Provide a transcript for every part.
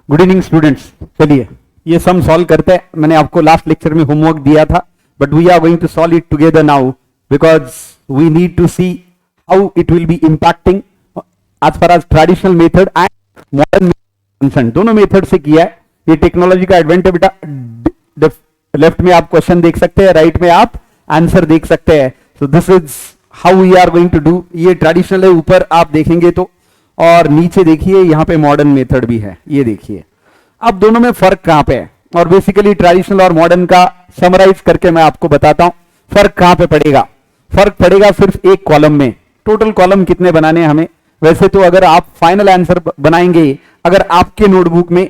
Good evening students. चलिए ये sum solve करते हैं। मैंने आपको लास्ट लेक्चर में होमवर्क दिया था, but we are going to solve it together now because we need to see how it will be impacting as far as traditional method and modern method. दोनों method से किया है। ये technology का advantage बेटा, left में आप question देख सकते हैं, राइट में आप आंसर देख सकते हैं। So this is how we are going to do. ये ट्रेडिशनल है, ऊपर आप देखेंगे तो, और नीचे देखिए यहाँ पे मॉडर्न मेथड भी है। ये देखिए अब दोनों में फर्क कहां पे है, और बेसिकली ट्रेडिशनल और मॉडर्न का समराइज करके मैं आपको बताता हूं फर्क कहां पे पड़ेगा। फर्क पड़ेगा सिर्फ एक कॉलम में। टोटल कॉलम कितने बनाने हैं हमें? वैसे तो अगर आप फाइनल आंसर बनाएंगे, अगर आपके नोटबुक में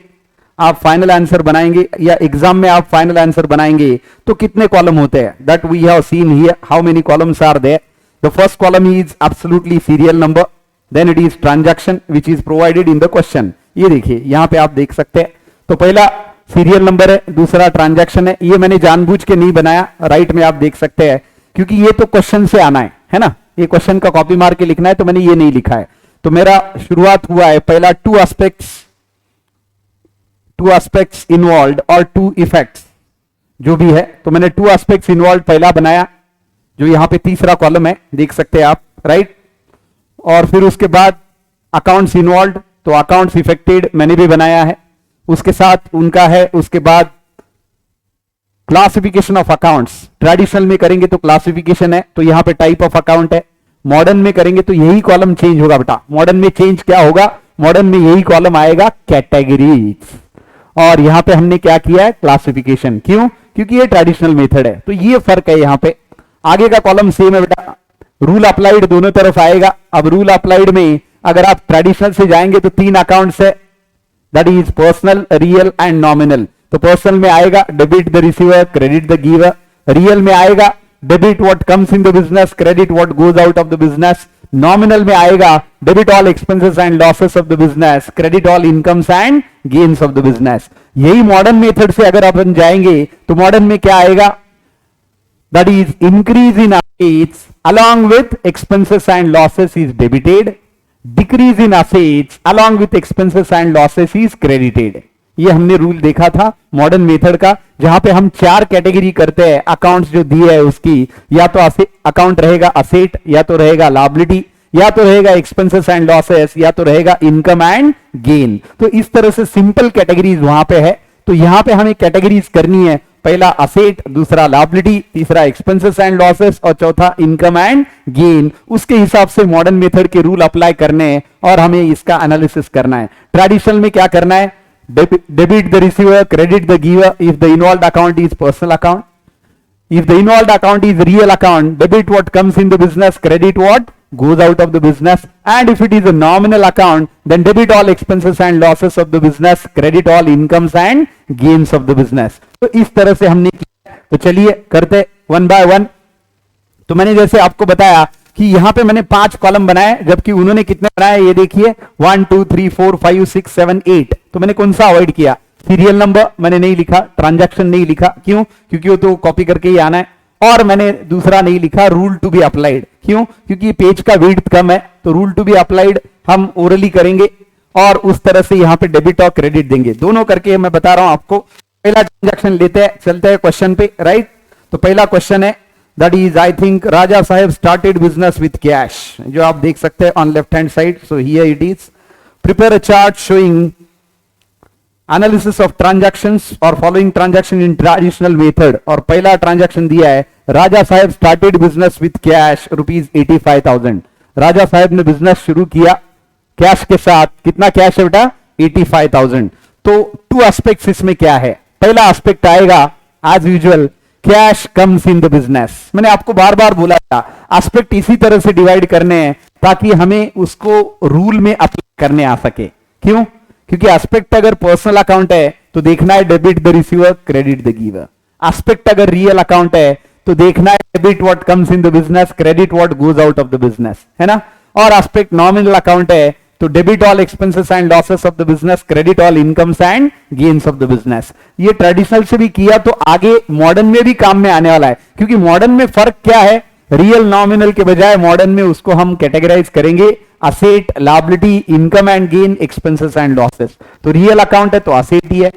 आप फाइनल आंसर बनाएंगे या एग्जाम में आप फाइनल आंसर बनाएंगे तो कितने कॉलम होते हैं? That we have seen here how many columns are there. The first column is absolutely serial number, then it is transaction which is provided in the question. ये देखिए यहां पे आप देख सकते हैं। तो पहला सीरियल नंबर है, दूसरा ट्रांजैक्शन है। ये मैंने जानबूझ के नहीं बनाया, राइट में आप देख सकते हैं, क्योंकि ये तो क्वेश्चन से आना है ना। ये क्वेश्चन का कॉपी मार के लिखना है, तो मैंने ये नहीं लिखा है। तो मेरा शुरुआत हुआ है पहला टू एस्पेक्ट्स इन्वॉल्व और टू इफेक्ट्स जो भी है। तो मैंने टू एस्पेक्ट्स इन्वॉल्व पहला बनाया, जो यहां पे तीसरा कॉलम है, देख सकते हैं आप, राइट। और फिर उसके बाद अकाउंट्स इन्वॉल्व, तो अकाउंट्स इफेक्टेड मैंने भी बनाया है, उसके साथ उनका है। उसके बाद क्लासिफिकेशन ऑफ अकाउंट्स, ट्रेडिशनल में करेंगे तो क्लासिफिकेशन है, तो यहां पे टाइप ऑफ अकाउंट है। मॉडर्न में करेंगे तो यही कॉलम चेंज होगा बेटा। मॉडर्न में चेंज क्या होगा? मॉडर्न में यही कॉलम आएगा कैटेगरीज, और यहां पे हमने क्या किया है? क्लासिफिकेशन। क्यों? क्योंकि ये ट्रेडिशनल मेथड है। तो ये फर्क है यहां पे। आगे का कॉलम सेम है बेटा, रूल अप्लाइड दोनों तरफ आएगा। अब रूल अप्लाइड में अगर आप ट्रेडिशनल से जाएंगे तो तीन अकाउंट्स है, that is personal, real and nominal. तो पर्सनल में आएगा debit the receiver, credit the giver. Real में आएगा debit what comes in the business, credit what goes out of the business. Nominal में आएगा debit all expenses and losses of the business, credit all incomes and gains of the business. यही modern method से अगर अपन जाएंगे तो modern में क्या आएगा? That is increase in assets along with expenses and losses is debited, decrease in assets along with expenses and losses is credited। ये हमने रूल देखा था मॉडर्न मेथड का, जहां पे हम चार कैटेगरी करते हैं अकाउंट्स जो दिए है उसकी। या तो अकाउंट रहेगा असेट, या तो रहेगा लायबिलिटी, या तो रहेगा एक्सपेंसेस एंड लॉसेस, या तो रहेगा इनकम एंड गेन। तो इस तरह से सिंपल कैटेगरीज वहां पे है। तो यहां पे हमें कैटेगरीज करनी है, पहला असेट, दूसरा लायबिलिटी, तीसरा एक्सपेंसेस एंड लॉसेस, और चौथा इनकम एंड गेन। उसके हिसाब से मॉडर्न मेथड के रूल अप्लाई करने हैं और हमें इसका एनालिसिस करना है। ट्रेडिशनल में क्या करना है? Debit the receiver, credit the giver if the involved account is personal account. If the involved account is real account, debit what comes in the business, credit what goes out of the business. And if it is a nominal account, then debit all expenses and losses of the business, credit all incomes and gains of the business. तो इस तरह से हमने किया। तो चलिए करते one by one. तो मैंने जैसे आपको बताया कि यहां पे मैंने 5 कॉलम बनाए, जबकि उन्होंने कितने बनाए ये देखिए, 1 2 3 4 5 6 7 8। तो मैंने कौन सा अवॉइड किया? सीरियल नंबर मैंने नहीं लिखा, ट्रांजैक्शन नहीं लिखा। क्यों? क्योंकि वो तो कॉपी करके ही आना है। और मैंने दूसरा नहीं लिखा, रूल टू बी अप्लाइड। क्यों? क्योंकि पेज का विड्थ कम है, तो रूल टू बी अप्लाइड हम ओरली करेंगे और उस तरह से यहां पे डेबिट और क्रेडिट देंगे। दोनों करके मैं बता रहा हूं आपको। पहला ट्रांजैक्शन लेते हैं, चलते हैं क्वेश्चन पे, राइट। तो पहला क्वेश्चन है, that is I think Raja Saheb started business with cash, जो आप देख सकते हैं on left hand side. So here it is, prepare a chart showing analysis of transactions और following transaction in traditional method. और पहला ट्रांजैक्शन दिया है, Raja Sahab started business with cash ₹85,000। Raja Sahab ने बिजनेस शुरू किया कैश के साथ। कितना कैश है बेटा? 85,000। तो टू एस्पेक्ट्स इसमें क्या है? पहला एस्पेक्ट आएगा as usual, cash comes in the business. मैंने आपको बार बार बोला था एस्पेक्ट इसी तरह से डिवाइड करने हैं ताकि हमें उसको रूल में अप्लाई करने आ सके। क्यों? क्योंकि एस्पेक्ट अगर पर्सनल अकाउंट है तो देखना है debit the receiver, credit the giver. Aspect अगर रियल अकाउंट है तो देखना है debit what comes in the business, credit what goes out of the business, है ना। और एस्पेक्ट नॉमिनल अकाउंट है तो debit all expenses and losses of the business, credit all incomes and gains of the business. ये traditional से भी किया तो आगे मॉडर्न में भी काम में आने वाला है। क्योंकि मॉडर्न में फर्क क्या है? रियल नॉमिनल के बजाय मॉडर्न में उसको हम कैटेगराइज करेंगे asset, liability, income and gain, expenses and losses. तो रियल अकाउंट है तो असेट ही है,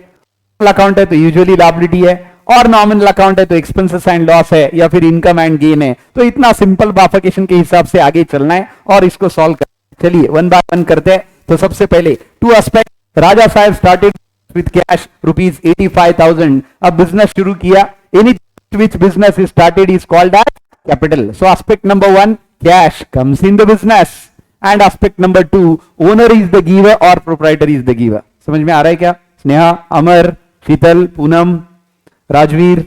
अकाउंट है तो यूजुअली लायबिलिटी है, और नॉमिनल अकाउंट है तो एक्सपेंसेस एंड लॉस है या फिर इनकम एंड गेन है। तो इतना सिंपल बाइफरकेशन के हिसाब से आगे चलना है और इसको सॉल्व कर। चलिए वन बाय वन करते हैं। तो सबसे पहले to aspect, Raja Sahab started with cash ₹85,000। अब बिजनेस शुरू किया, any which business is started is called as capital. So aspect number 1, cash comes in the business, and aspect number 2, owner is the giver or proprietor is the giver. समझ में आ रहा है क्या? स्नेहा, अमर, शीतल, पूनम, राजवीर,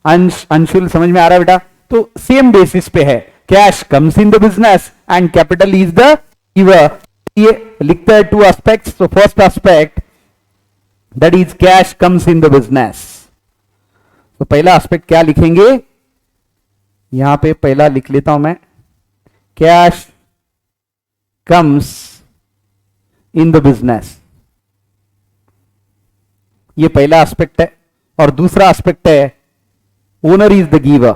अंश, अंशुल, समझ में आ रहा है बेटा? तो सेम बेसिस पे है, cash comes in the business and capital is the giver. ये लिखते हैं टू एस्पेक्ट्स। तो first aspect that is cash comes in the business. तो पहला एस्पेक्ट क्या लिखेंगे? यहां पे पहला लिख लेता हूं मैं, cash comes in the business. ये पहला एस्पेक्ट है। और दूसरा एस्पेक्ट है owner is the giver,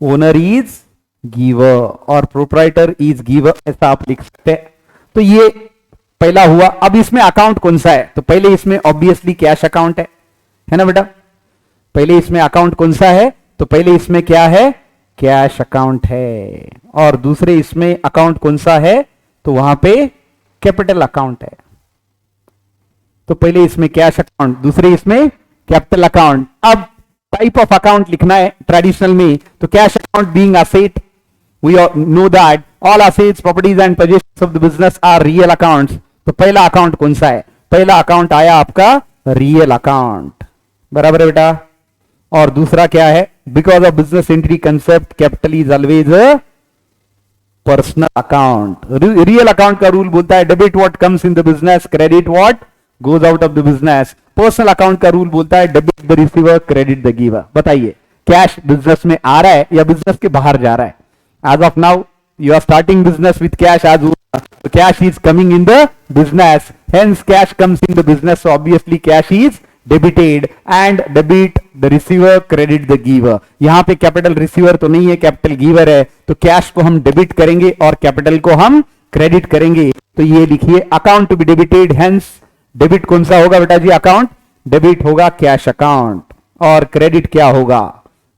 owner is giver और प्रोप्राइटर इज गिवर, ऐसा आप लिख सकते हैं। तो ये पहला हुआ। अब इसमें अकाउंट कौन सा है? तो पहले इसमें ऑब्वियसली कैश अकाउंट है ना बेटा? पहले इसमें अकाउंट कौन सा है? तो पहले इसमें क्या है? कैश अकाउंट है। और दूसरे इसमें अकाउंट कौन सा है? तो वहां पे कैपिटल अकाउंट है। तो पहले इसमें कैश अकाउंट, दूसरे इसमें कैपिटल अकाउंट। अब टाइप ऑफ अकाउंट लिखना है ट्रेडिशनल में। तो cash account being asset, we know that all assets, properties and possessions of the business are real accounts. तो पहला अकाउंट कौन सा है? पहला अकाउंट आया आपका रियल अकाउंट, बराबर है बेटा? और दूसरा क्या है? Because of business entity concept, capital is always a personal account. Real account का रूल बोलता है debit what comes in the business, credit what goes out of the business. Personal account का रूल बोलता है debit the receiver, credit the giver. बताइए cash business में आ रहा है या बिजनेस के बाहर जा रहा है? As of now you are starting business with cash, as cash is coming in the business, hence cash comes in the business. So obviously cash is debited and debit the receiver, credit the giver. यहां पे capital receiver तो नहीं है, capital giver है। तो cash को हम debit करेंगे और कैपिटल को हम क्रेडिट करेंगे। तो ये लिखिए account to be debited, hence debit कौन सा होगा बेटा जी? अकाउंट डेबिट होगा कैश अकाउंट, और क्रेडिट क्या होगा?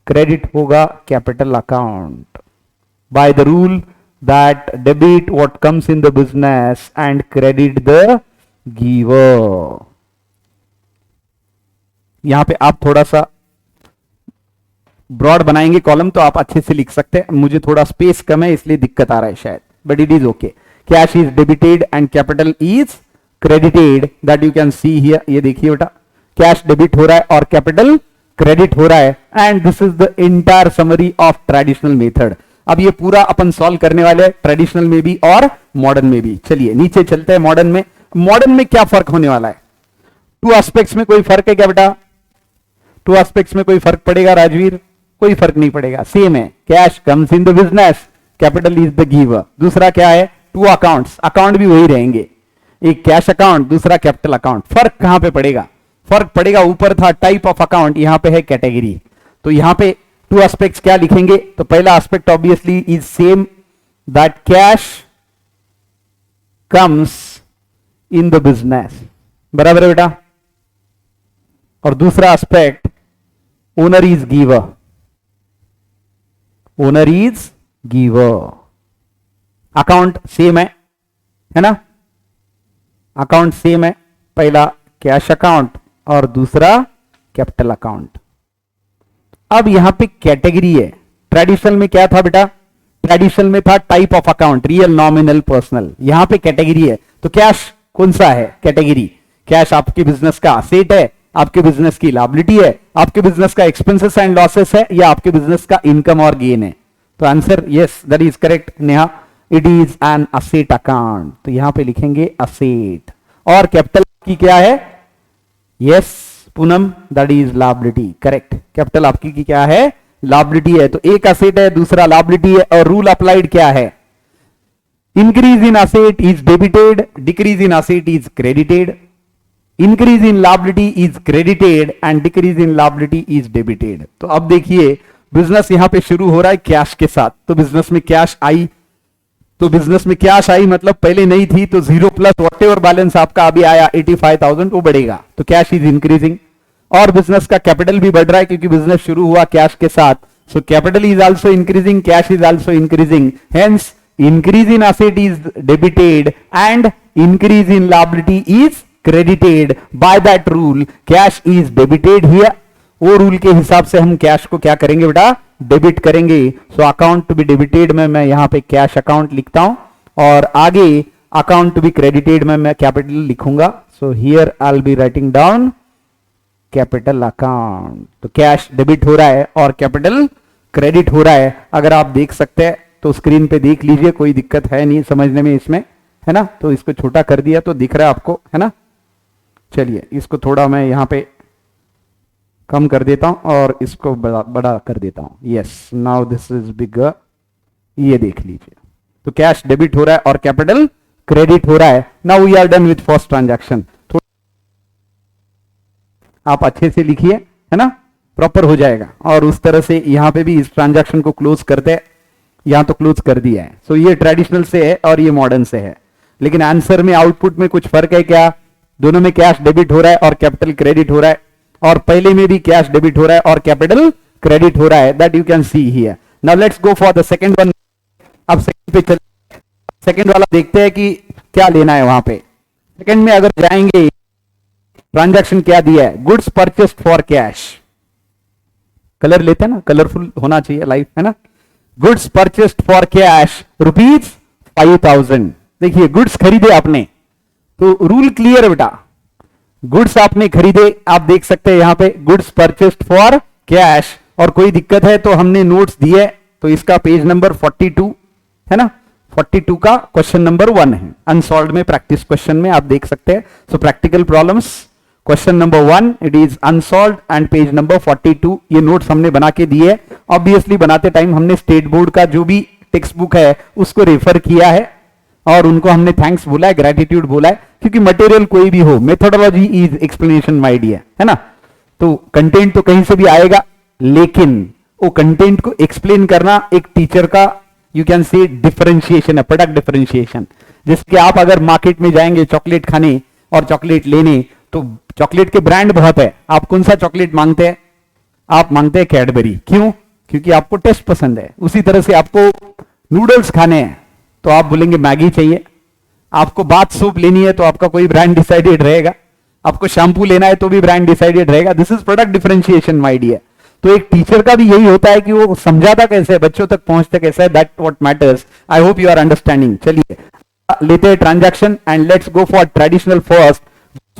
क्रेडिट होगा capital account. By the rule that debit what comes in the business and credit the giver. यहां पे आप थोड़ा सा ब्रॉड बनाएंगे कॉलम तो आप अच्छे से लिख सकते हैं। मुझे थोड़ा स्पेस कम है इसलिए दिक्कत आ रहा है शायद, but it is okay. Cash is debited and capital is credited, that you can see here. ये देखिए बेटा, कैश डेबिट हो रहा है और कैपिटल क्रेडिट हो रहा है, and this is the entire summary of traditional method. अब ये पूरा अपन सॉल्व करने वाले हैं ट्रेडिशनल में भी और मॉडर्न में भी। चलिए नीचे चलते हैं मॉडर्न में। मॉडर्न में क्या फर्क होने वाला है? टू एस्पेक्ट्स में कोई फर्क है क्या बेटा? टू एस्पेक्ट्स में कोई फर्क पड़ेगा राजवीर? कोई फर्क नहीं पड़ेगा, सेम है। Cash comes in the business, capital is the giver. दूसरा क्या है? टू अकाउंट्स, अकाउंट भी वही रहेंगे, एक कैश अकाउंट, दूसरा कैपिटल अकाउंट। फर्क कहां पे पड़ेगा? फर्क पड़ेगा ऊपर था टाइप ऑफ अकाउंट, यहां पे है कैटेगरी। तो यहां पे टू एस्पेक्ट्स क्या लिखेंगे? तो पहला aspect obviously is same, that cash comes in the business, बराबर है बेटा? और दूसरा aspect owner is giver, owner is giver. Account same है ना? अकाउंट सेम है, पहला कैश अकाउंट और दूसरा कैपिटल अकाउंट। अब यहां पे कैटेगरी है। ट्रेडिशनल में क्या था बेटा? ट्रेडिशनल में था type of account, real, nominal, personal. यहां पे कैटेगरी है। तो कैश कौन सा है? कैटेगरी। कैश आपके बिजनेस का असेट है, आपके बिजनेस की लायबिलिटी है, आपके बिजनेस का एक्सपेंसेस एंड लॉसेस है, या आपके बिजनेस का इनकम और गेन है? तो answer yes, that is correct Neha, it is an asset account. तो यहां पे लिखेंगे असेट। और कैपिटल की क्या है? Yes Poonam, that is liability, correct. Capital आपकी की क्या है? लायबिलिटी है। तो एक असेट है, दूसरा लायबिलिटी है, और रूल अप्लाइड क्या है? Increase in asset is debited, decrease in asset is credited, increase in liability is credited and decrease in liability is debited. तो अब देखिए बिजनेस यहां पे शुरू हो रहा है कैश के साथ, तो बिजनेस में कैश आई, तो बिजनेस में कैश आई मतलब पहले नहीं थी, तो 0 प्लस वॉट एवर बैलेंस आपका अभी आया 85,000 वो बढ़ेगा, तो कैश इज इंक्रीजिंग। और बिजनेस का कैपिटल भी बढ़ रहा है क्योंकि बिजनेस शुरू हुआ कैश के साथ, so capital is also increasing, cash is also increasing, hence increase in asset is debited and increase in liability is credited. Bye that rule cash is debited here, वो रूल के हिसाब से हम cash को क्या करेंगे बेटा, डेबिट करेंगे। So account to be debited में मैं यहां पे कैश अकाउंट लिखता हूं, और आगे अकाउंट टू बी क्रेडिटेड में मैं कैपिटल लिखूंगा। So here I will be writing down capital account. तो कैश डेबिट हो रहा है और कैपिटल क्रेडिट हो रहा है। अगर आप देख सकते हैं तो स्क्रीन पे देख लीजिए, कोई दिक्कत है नहीं समझने में इसमें, है ना। तो इसको छोटा कर दिया तो दिख रहा है आपको, है ना। चलिए इसको थोड़ा मैं यहां पे कम कर देता हूं और इसको बड़ा कर देता हूं। Yes, now this is bigger, ये देख लीजिए। तो कैश डेबिट हो रहा है और कैपिटल क्रेडिट हो रहा है। Now we are done with first transaction. आप अच्छे से लिखिए, है ना, प्रॉपर हो जाएगा। और उस तरह से यहां पे भी इस ट्रांजैक्शन को क्लोज करते हैं, यहां तो क्लोज कर दिया है। सो ये ट्रेडिशनल से है और ये मॉडर्न से है, लेकिन आंसर में आउटपुट में कुछ फर्क है क्या? दोनों में कैश डेबिट हो रहा है और कैपिटल क्रेडिट हो रहा है, और पहले में भी कैश डेबिट हो रहा है और कैपिटल क्रेडिट हो रहा है, that you can see here. Now let's go for the second one. अब सेकंड पे चलते, सेकंड वाला देखते हैं कि क्या लेना है वहां पे। सेकंड में अगर जाएंगे, ट्रांजैक्शन क्या दिया है, goods purchased for cash. Colour लेते हैं ना, कलरफुल होना चाहिए लाइफ, है ना। Goods purchased for cash ₹5,000। देखिए गुड्स खरीदे आपने, तो रूल क्लियर है बेटा, गुड्स आपने खरीदे, आप देख सकते हैं यहां पे गुड्स परचेस्ड फॉर कैश। और कोई दिक्कत है तो हमने नोट्स दिए, तो इसका पेज नंबर 42 है ना, 42 का क्वेश्चन नंबर 1 है, अनसॉल्व्ड में प्रैक्टिस क्वेश्चन में आप देख सकते हैं। सो practical problems question number 1 it is unsolved and page number 42। ये नोट्स हमने बना के दिए, ऑब्वियसली बनाते टाइम हमने स्टेट बोर्ड का जो भी टेक्स्ट बुक है उसको रेफर किया है और उनको हमने थैंक्स बोला है, ग्रेटिट्यूड बोला है, क्योंकि मटेरियल कोई भी हो, methodology is explanation my dear, है ना। तो कंटेंट तो कहीं से भी आएगा, लेकिन वो कंटेंट को एक्सप्लेन करना एक टीचर का यू कैन से डिफरेंशिएशन है, प्रोडक्ट डिफरेंशिएशन। जिसके आप अगर मार्केट में जाएंगे चॉकलेट खाने और चॉकलेट लेने, तो चॉकलेट के ब्रांड बहुत है, आप कौन सा चॉकलेट मांगते हैं? आप मांगते हैं कैडबरी। क्यों? क्योंकि आपको टेस्ट पसंद है। उसी तरह से आपको नूडल्स खाने हैं तो आप बोलेंगे मैगी चाहिए, आपको बाथ सोप लेनी है तो आपका कोई ब्रांड डिसाइडेड रहेगा, आपको शैम्पू लेना है तो भी ब्रांड डिसाइडेड रहेगा। This is product differentiation my dear. तो एक टीचर का भी यही होता है कि वो समझाता कैसे है, बच्चों तक पहुंचता कैसे है, that what matters. I hope you are understanding. चलिए लेते हैं transaction and let's go for traditional first,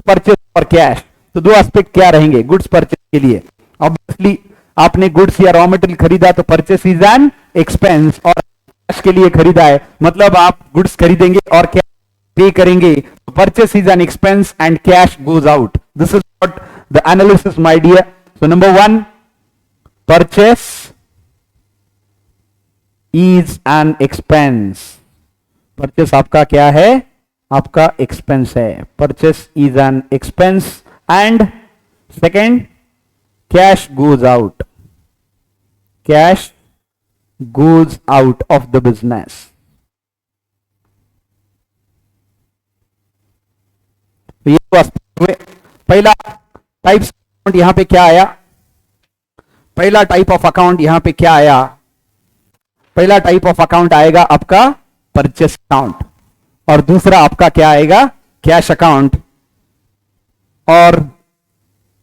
purchase और कैश। तो दो एस्पेक्ट क्या रहेंगे गुड्स परचेज के लिए? ऑब्वियसली आपने गुड्स या रॉ मटेरियल खरीदा तो परचेस इज एन एक्सपेंस, और कैश के लिए खरीदा है मतलब आप गुड्स खरीदेंगे और कैश पे करेंगे। Purchase is an expense and cash goes out. This is what the analysis my dear. So number 1, purchase is an expense. Purchase आपका क्या है? आपका एक्सपेंस है। Purchase is an expense and second, cash goes out. Cash goes out of the business. तो ये हुए पहला type account. यहां पे क्या आया? पहला टाइप ऑफ अकाउंट यहां पे क्या आया? पहला टाइप ऑफ अकाउंट आएगा आपका परचेस अकाउंट, और दूसरा आपका क्या आएगा? Cash account. और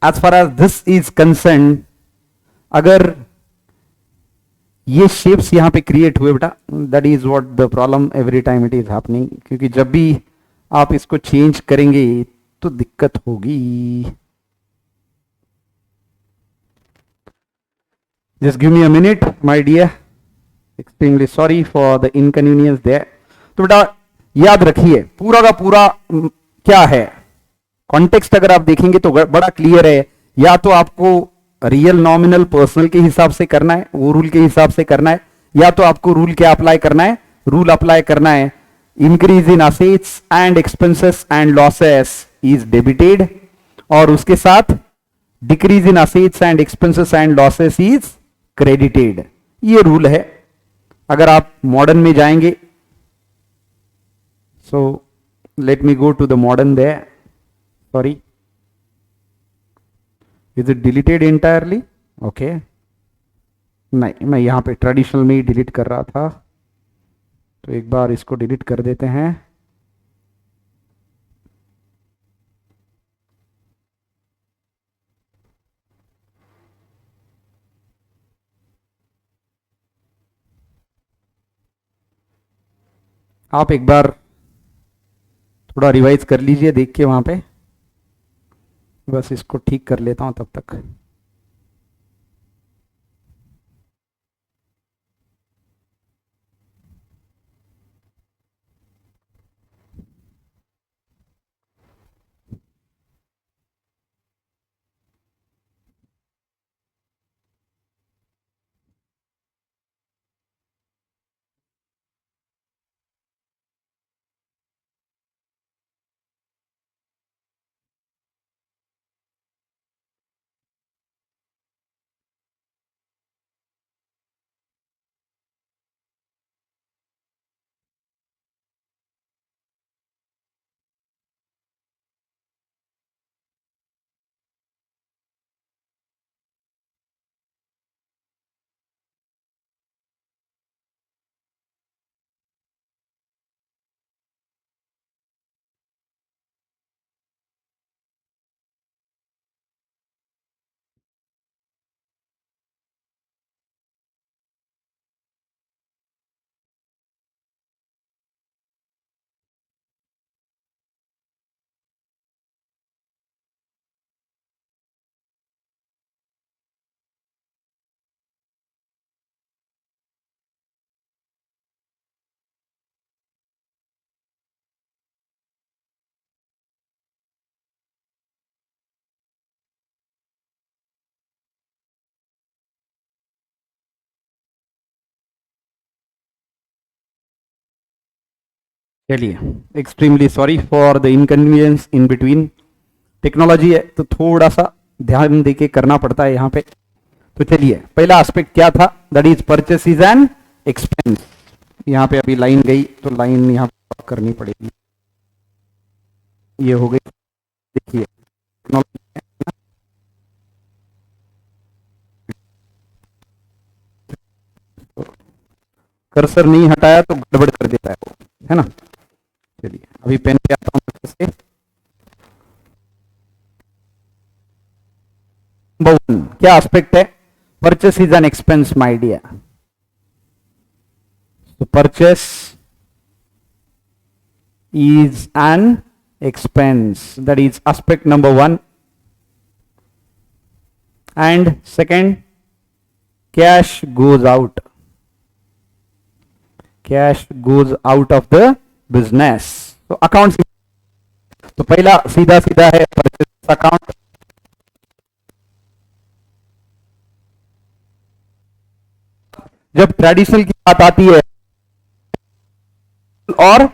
as far as this is concern, अगर ये शेप्स यहां पे क्रिएट हुए बेटा, that is what the problem every time it is happening, क्योंकि जब भी आप इसको चेंज करेंगे तो दिक्कत होगी। Just give me a minute my dear, extremely sorry for the inconvenience there. तो बेटा याद रखिए पूरा का पूरा क्या है कॉन्टेक्स्ट, अगर आप देखेंगे तो बड़ा क्लियर है। या तो आपको रियल नॉमिनल पर्सनल के हिसाब से करना है, वो रूल के हिसाब से करना है, या तो आपको रूल क्या अप्लाई करना है? रूल अप्लाई करना है increase in assets and expenses and losses is debited, और उसके साथ decrease in assets and expenses and losses is credited. ये रूल है। अगर आप मॉडर्न में जाएंगे, so let me go to the modern they, sorry, is it deleted entirely? Okay, नहीं, मैं यहां पे ट्रेडिशनल में ही डिलीट कर रहा था, तो एक बार इसको डिलीट कर देते हैं। आप एक बार थोड़ा रिवाइज कर लीजिए, देख के वहां पे, बस इसको ठीक कर लेता हूं तब तक। चलिए, extremely sorry for the inconvenience in between. Technology है तो थोड़ा सा ध्यान देके करना पड़ता है यहाँ पे। तो चलिए, पहला एस्पेक्ट क्या था? That is purchase is an expense. यहाँ पे अभी लाइन गई तो लाइन यहाँ पे करनी पड़ेगी। ये हो गई, देखिए कर्सर नहीं हटाया तो गड़बड़ कर देता है ना। चलिए, अभी पेन पे आता हूं से। क्या एस्पेक्ट है? Purchase is an expense my dear. तो purchase is an expense, that is aspect number 1. And second, cash goes out of the business. तो अकाउंट, तो पहला सीधा सीधा है परचेस अकाउंट। जब ट्रेडिशनल की बात आती है और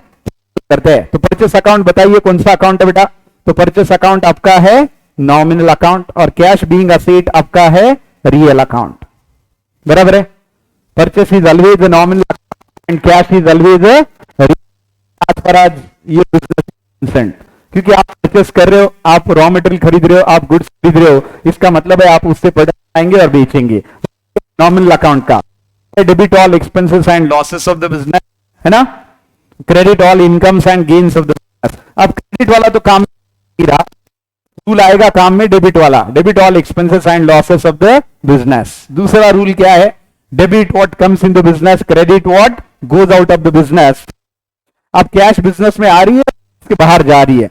करते हैं तो परचेस अकाउंट बताइए कौन सा अकाउंट है बेटा? तो परचेस अकाउंट आपका है नॉमिनल अकाउंट, और कैश बीइंग असेट आपका है रियल अकाउंट। बराबर है? Purchase is always a nominal account and cash is always a real. ये बिजनेस, क्योंकि आप परचेस कर रहे हो, आप रॉ मटेरियल खरीद रहे हो, आप गुड्स खरीद रहे हो, इसका मतलब है आप उससे प्रोडक्ट आएंगे और बेचेंगे। नॉमिनल अकाउंट का debit all expenses and losses of the business, है ना। Credit all incomes and gains of the business. अब क्रेडिट वाला तो काम नहीं रहा, रूल आएगा काम में डेबिट वाला, debit all expenses and losses of the business. दूसरा रूल क्या है? Debit what comes in the business, credit what goes out of the business. अब कैश बिजनेस में आ रही है, उसके बाहर जा रही है,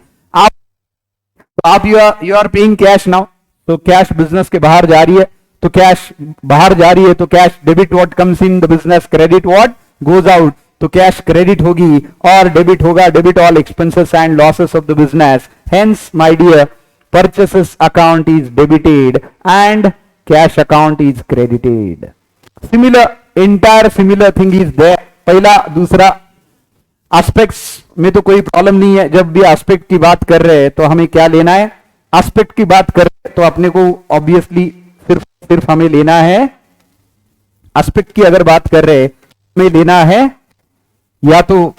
आप you are paying cash now, तो कैश बिजनेस के बाहर जा रही है, तो कैश बाहर जा रही है, तो cash debit what comes in the business, credit what goes out, तो कैश क्रेडिट होगी और डेबिट होगा debit all expenses and losses of the business. Hence my dear, purchases account is debited and cash account is credited. Similar, entire similar thing is there. पहला दूसरा aspects में तो कोई problem नहीं है। जब भी एस्पेक्ट की बात कर रहे हैं तो हमें क्या लेना है? एस्पेक्ट की बात कर रहे हैं तो अपने को ऑब्वियसली सिर्फ हमें लेना है एस्पेक्ट की अगर बात कर रहे में लेना है या तो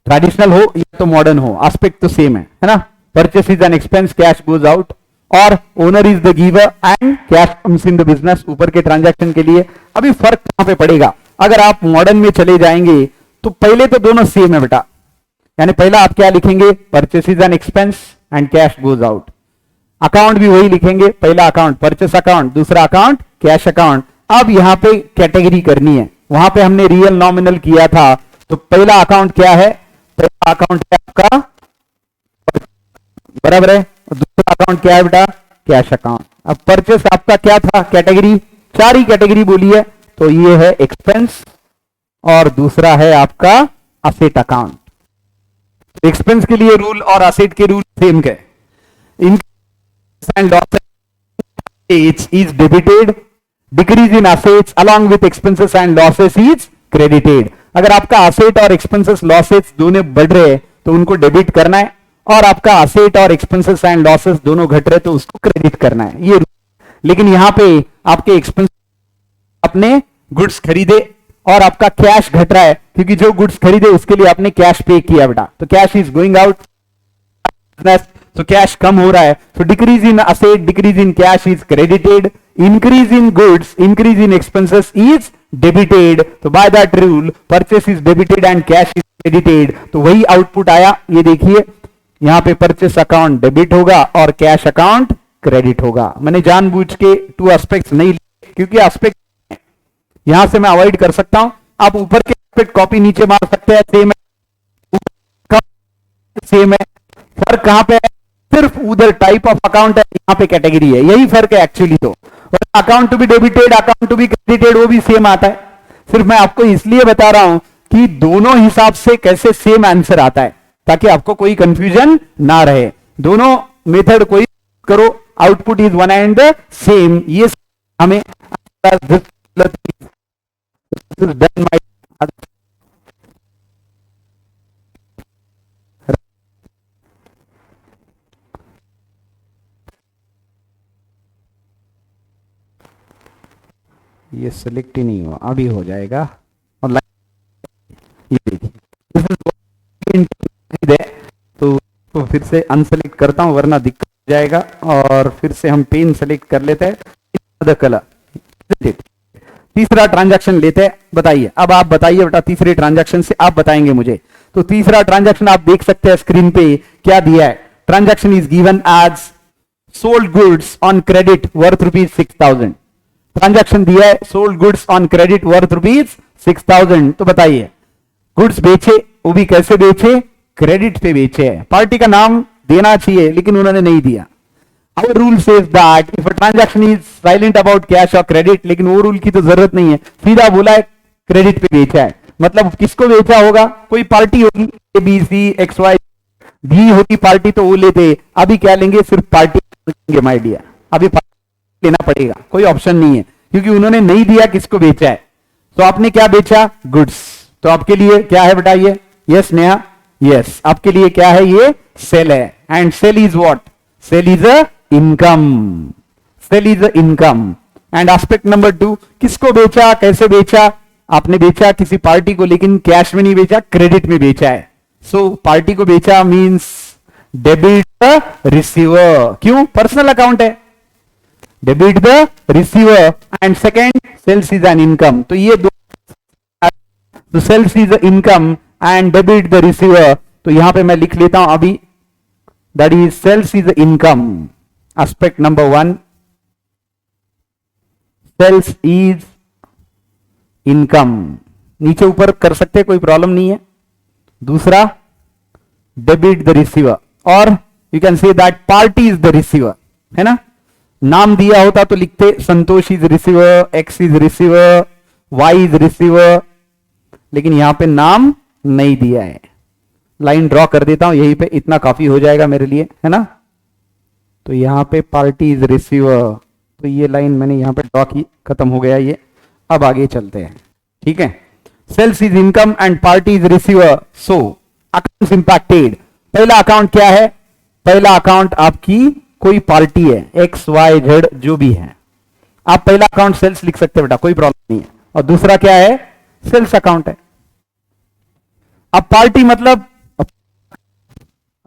ट्रेडिशनल हो या तो मॉडर्न हो, एस्पेक्ट तो सेम है ना। Purchase is an expense, cash goes out, और owner is the giver and cash comes in the business, ऊपर के ट्रांजैक्शन के लिए। अभी फर्क कहां पे पड़ेगा, अगर आप मॉडर्न में चले जाएंगे तो पहले तो दोनों सेम है बेटा, यानी पहला आप क्या लिखेंगे, purchase is an expense and cash goes out. Account भी वही लिखेंगे, पहला अकाउंट परचेस अकाउंट, दूसरा अकाउंट कैश अकाउंट। अब यहां पे कैटेगरी करनी है, वहां पे हमने रियल नॉमिनल किया था, तो पहला अकाउंट क्या है, पहला अकाउंट है आपका, बराबर है, दूसरा अकाउंट क्या है बेटा, कैश अकाउंट। अब परचेस आपका क्या था, कैटेगरी, चार ही कैटेगरी बोली है, तो ये है एक्सपेंस और दूसरा है आपका असेट अकाउंट। एक्सपेंस के लिए रूल और असेट के रूल सेम है। And losses is debited, decrease in assets along with expenses and losses is credited. अगर आपका असेट और एक्सपेंसेस लॉसेस दोनों बढ़ रहे हैं तो उनको डेबिट करना है, और आपका असेट और एक्सपेंसेस एंड लॉसेस दोनों घट रहे तो उसको क्रेडिट करना है, ये। लेकिन यहां पे आपके एक्सपेंस, अपने गुड्स खरीदे और आपका कैश घट रहा है, क्योंकि जो गुड्स खरीदे उसके लिए आपने कैश पे किया बेटा, तो कैश इज गोइंग आउट, तो कैश कम हो रहा है, तो decrease in asset, decrease in cash is credited, increase in goods, increase in expenses is debited. तो by that rule purchase is debited and cash is credited, तो वही output आया। ये देखिए यहां पे परचेस अकाउंट डेबिट होगा और कैश अकाउंट क्रेडिट होगा। मैंने जानबूझ के टू एस्पेक्ट्स नहीं लिए, क्योंकि एस्पेक्ट यहां से मैं अवॉइड कर सकता हूं। आप ऊपर के एस्पेक्ट कॉपी नीचे मार सकते हैं, सेम है, सेम है। फर्क कहां पे है, सिर्फ उधर टाइप ऑफ अकाउंट है, यहां पे कैटेगरी है, यही फर्क है एक्चुअली। तो account to be debited, account to be credited, वो भी सेम आता है। सिर्फ मैं आपको इसलिए बता रहा हूं कि दोनों हिसाब से कैसे सेम आंसर आता है, ताकि आपको कोई कंफ्यूजन ना रहे। दोनों मेथड कोई करो, output is one and same. ये हमें ये सिलेक्ट ही नहीं हुआ, अभी हो जाएगा। और ये देखिए तो फिर से अनसेलेक्ट करता हूं वरना दिक्कत हो जाएगा, और फिर से हम पेन सेलेक्ट कर लेते हैं, कलर। तीसरा ट्रांजैक्शन लेते हैं, बताइए अब आप बताइए बेटा, तीसरे ट्रांजैक्शन से आप बताएंगे मुझे। तो तीसरा ट्रांजैक्शन आप देख सकते हैं स्क्रीन पे क्या दिया है, transaction is given as sold goods on credit worth ₹6,000। Transaction दिया है sold goods on credit worth ₹6,000। तो बताइए गुड्स बेचे, वो भी कैसे बेचे, क्रेडिट पे बेचे हैं। पार्टी का नाम देना चाहिए लेकिन उन्होंने नहीं दिया। Our rule says that if a transaction is silent about cash or credit, लेकिन वो रूल की तो जरूरत नहीं है, सीधा बोला है क्रेडिट पे बेचा है। मतलब किसको बेचा होगा, कोई पार्टी होगी, A B C X Y, भी होती पार्टी तो वो लेते। अभी क्या लेंगे, सिर्फ पार्टी लेंगे माय डियर, अभी लेना पड़ेगा, कोई ऑप्शन नहीं है, क्योंकि उन्होंने नहीं दिया किसको बेचा है। तो आपने क्या बेचा, गुड्स। तो आपके लिए क्या है बेटा ये, यस नेहा, यस आपके लिए क्या है, ये सेल है। And sale is what, sale is a income, sale is a income. And aspect number 2, किसको बेचा, कैसे बेचा, आपने बेचा किसी पार्टी को, लेकिन कैश में नहीं बेचा, क्रेडिट में बेचा है। सो पार्टी को बेचा मींस डेबिट द रिसीवर, क्यों, पर्सनल अकाउंट है, debit the receiver. And second, sales is an income. तो ये दो, तो sales is income and debit the receiver. तो यहां पे मैं लिख लेता हूं अभी, that is sales is income. Aspect number 1, sales is income, नीचे ऊपर कर सकते कोई प्रॉब्लम नहीं है। दूसरा, डेबिट द रिसीवर, और you can say that party is the receiver, है ना। नाम दिया होता तो लिखते Santosh is receiver, X is receiver, Y is receiver, लेकिन यहां पे नाम नहीं दिया है। लाइन ड्रॉ कर देता हूं यहीं पे, इतना काफी हो जाएगा मेरे लिए, है ना। तो यहां पे पार्टी इज रिसीवर, तो ये लाइन मैंने यहां पे ड्रॉ की, खत्म हो गया ये। अब आगे चलते हैं, ठीक है। Sales is income and party is receiver, so accounts impacted. पहला अकाउंट क्या है, पहला अकाउंट आपकी कोई पार्टी है, एक्स वाई जेड जो भी है। आप पहला अकाउंट सेल्स लिख सकते हैं बेटा, कोई प्रॉब्लम नहीं है, और दूसरा क्या है, सेल्स अकाउंट है। अब पार्टी मतलब,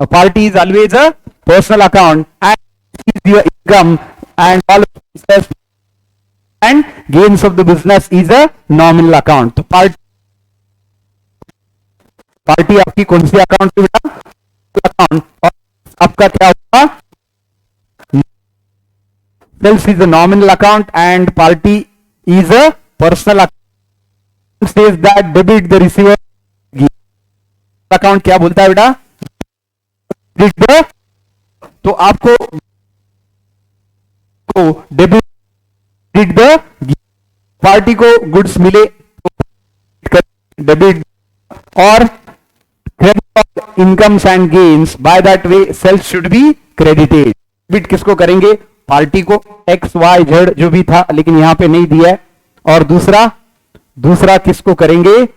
party is always a personal account and your income and all and gains of the business is a nominal account. तो पार्टी आपकी कौन सी अकाउंट है बेटा, अकाउंट, और आपका क्या होगा, sales is a nominal account and party is a personal account. Says that debit the receiver account क्या बोलता है बेटा, तो आपको डेबिट द पार्टी को गुड्स मिले डेबिट, और credit incomes and gains by that way sales should be credited. Debit किसको करेंगे, पार्टी को, एक्स वाई जेड जो भी था, लेकिन यहां पे नहीं दिया है। और दूसरा किसको करेंगे,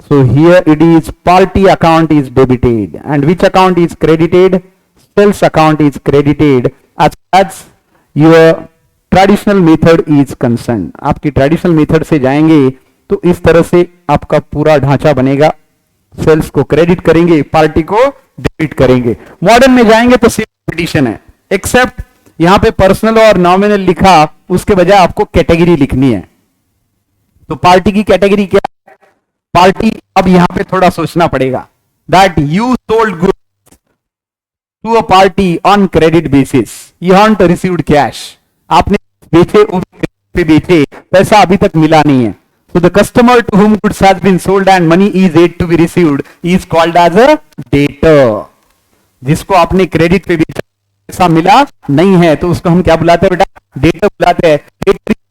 so here it is party account is debited and which account is credited, sales account is credited as your traditional method is concerned। आपकी ट्रेडिशनल मेथड से जाएंगे तो इस तरह से आपका पूरा ढांचा बनेगा, सेल्स को क्रेडिट करेंगे, पार्टी को डेबिट करेंगे। मॉडर्न में जाएंगे तो सेम कंडीशन है, एक्सेप्ट यहां पे पर्सनल और नॉमिनल लिखा, उसके बजाय आपको कैटेगरी लिखनी है। तो पार्टी की कैटेगरी क्या, पार्टी, अब यहां पे थोड़ा सोचना पड़ेगा, that you sold goods to a party on credit basis, you haven't received cash, आपने बेचे पे बेचे, पैसा अभी तक मिला नहीं है। So the customer to whom goods has been sold and money is yet to be received is called as a debtor। जिसको आपने क्रेडिट पे बेचा, पैसा मिला नहीं है, तो उसको हम क्या बुलाते हैं बेटा, डेटर बुलाते हैं।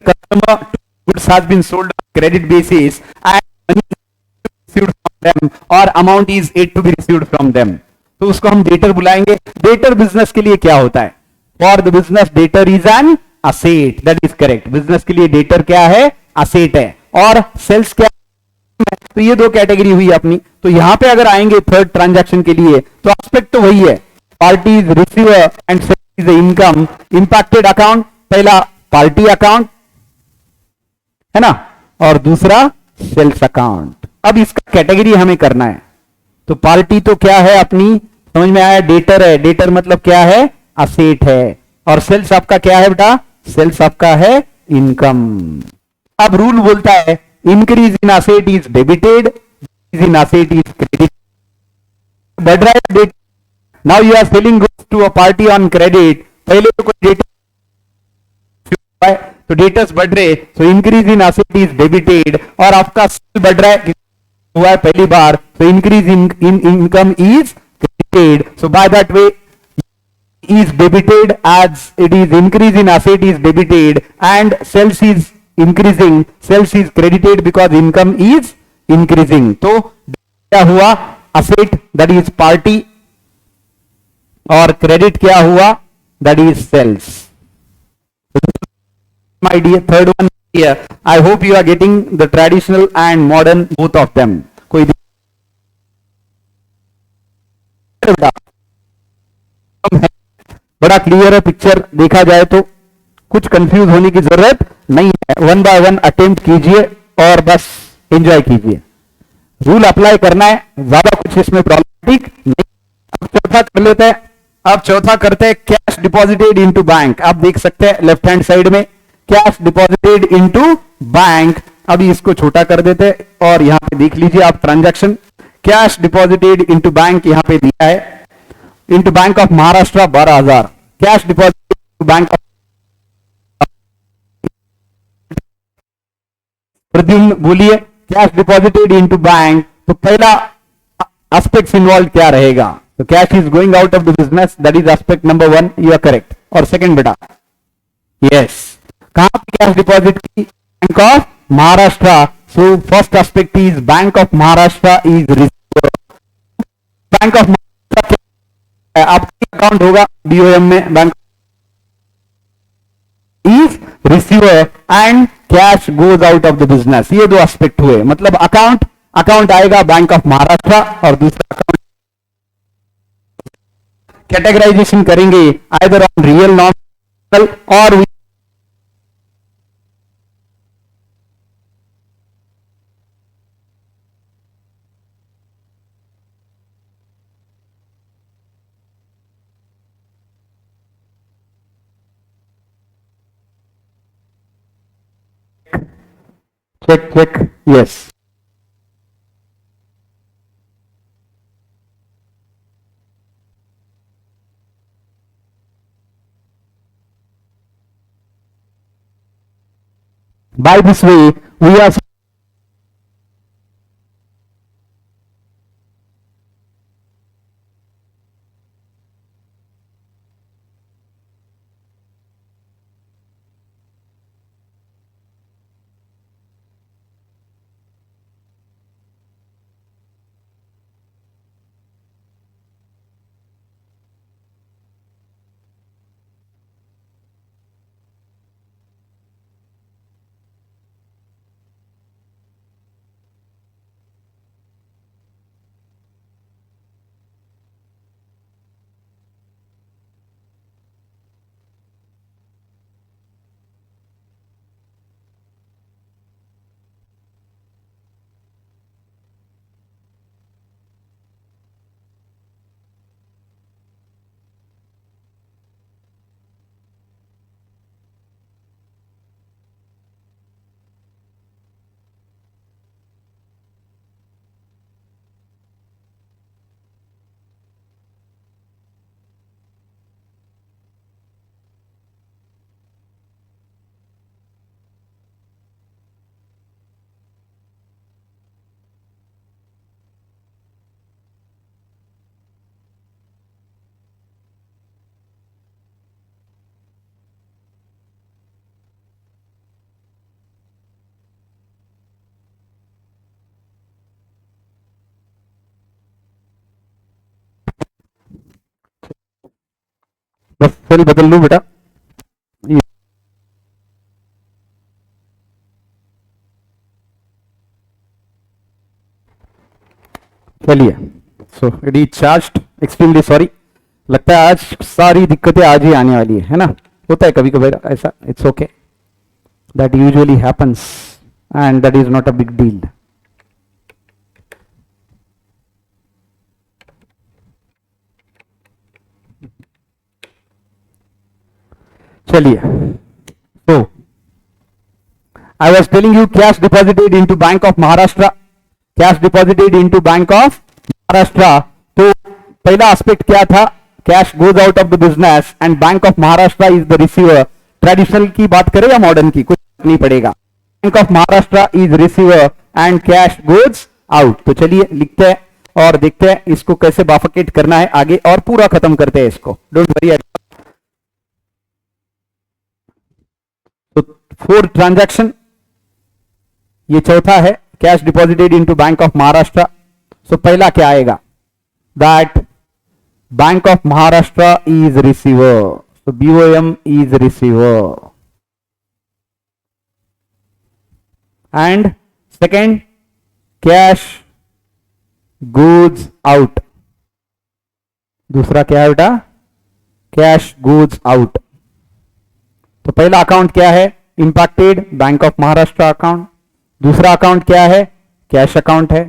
Customer to goods has been sold on credit basis and money received from them or amount is yet to be received from them, तो उसको हम डेटर बुलाएंगे। डेटर बिजनेस के लिए क्या होता है, for the business debtor is an asset, that is correct. Business के लिए डेटर क्या है, असेट है, और सेल्स क्या है, तो ये दो कैटेगरी हुई अपनी। तो यहां पे अगर आएंगे थर्ड ट्रांजैक्शन के लिए, तो एस्पेक्ट तो वही है, party is receiver and sales is income. Impacted account, पहला पार्टी अकाउंट है ना, और दूसरा सेल्स अकाउंट। अब इसका कैटेगरी हमें करना है, तो पार्टी तो क्या है अपनी, समझ में आया, डेटर है, डेटर मतलब क्या है, असेट है, और सेल्स आपका क्या है बेटा, सेल्स आपका है इनकम। अब रूल बोलता है increase in asset is debited, in asset is credit. बढ़ रहा है debt, now you are selling goods to a party on credit, पहले तो कोई डेट, तो डेटर्स बढ़ रहे, तो increase in asset is debited, और आपका सेल बढ़ रहा है, हुआ है पहली बार, तो increase in income is credited. So bye that way is debited as it is increase in asset is debited and sales is increasing, sales is credited because income is increasing। तो क्या हुआ, asset that is party, और credit क्या हुआ, that is sales। My dear third one here, I hope you are getting the traditional and modern both of them। कोई बड़ा clear है picture, देखा जाए तो कुछ कंफ्यूज होने की जरूरत नहीं है। वन बाय वन अटेम्प्ट कीजिए और बस एंजॉय कीजिए, रूल अप्लाई करना है, ज्यादा कुछ इसमें प्रॉब्लमेटिक नहीं। अब चौथा कर लेते हैं, अब चौथा करते हैं कैश डिपॉजिटेड इनटू बैंक। आप देख सकते हैं लेफ्ट हैंड साइड में कैश डिपॉजिटेड इनटू बैंक। अभी इसको छोटा कर देते हैं और यहां पे देख लीजिए आप transaction, cash deposited into bank यहां पे दिया है, into bank of Maharashtra 12,000, cash deposit bank of, Pradyumna बोलिए कैश डिपॉजिटेड इनटू बैंक, तो पहला एस्पेक्ट इन्वॉल्व क्या रहेगा, तो cash is going out of the business, that is aspect number 1, you are correct. और सेकंड बेटा, यस, कहां पे कैश डिपॉजिट की, bank of Maharashtra, so first aspect is bank of Maharashtra is receiver. Bank of आपका account होगा BOM में, bank is receiver and cash goes out of the business. ये दो एस्पेक्ट हुए, मतलब अकाउंट आएगा बैंक ऑफ महाराष्ट्र, और दूसरा अकाउंट कैटेगराइजेशन करेंगे आइदर ऑन रियल नॉमिनल और check, check. Yes. By this way, we are बस सेल बदल लूं बेटा. चलिए. सो it is charged. Extremely sorry. लगता है आज सारी दिक्कतें आज ही आने वाली है ना. होता है कभी कभी ऐसा. It's okay. That usually happens and that is not a big deal. चलिए. तो I was telling you cash deposited into Bank of Maharashtra. Cash deposited into Bank of Maharashtra. तो पहला एस्पेक्ट क्या था? Cash goes out of the business and bank of Maharashtra is the receiver. Traditional की बात करें या मॉडर्न की, कुछ नहीं पड़ेगा. Bank of Maharashtra is receiver and cash goes out. तो चलिए लिखते हैं और देखते हैं इसको कैसे बाफकेट करना है आगे और पूरा खत्म करते हैं इसको. Don't worry. तो 4 ट्रांजैक्शन. ये चौथा है cash deposited into bank of Maharashtra. So पहला क्या आएगा? That bank of Maharashtra is receiver. So BOM is receiver. And second cash goes out. दूसरा क्या है बेटा? Cash goes out. तो पहला अकाउंट क्या है? Impacted bank of Maharashtra account. दूसरा अकाउंट क्या है? कैश अकाउंट है.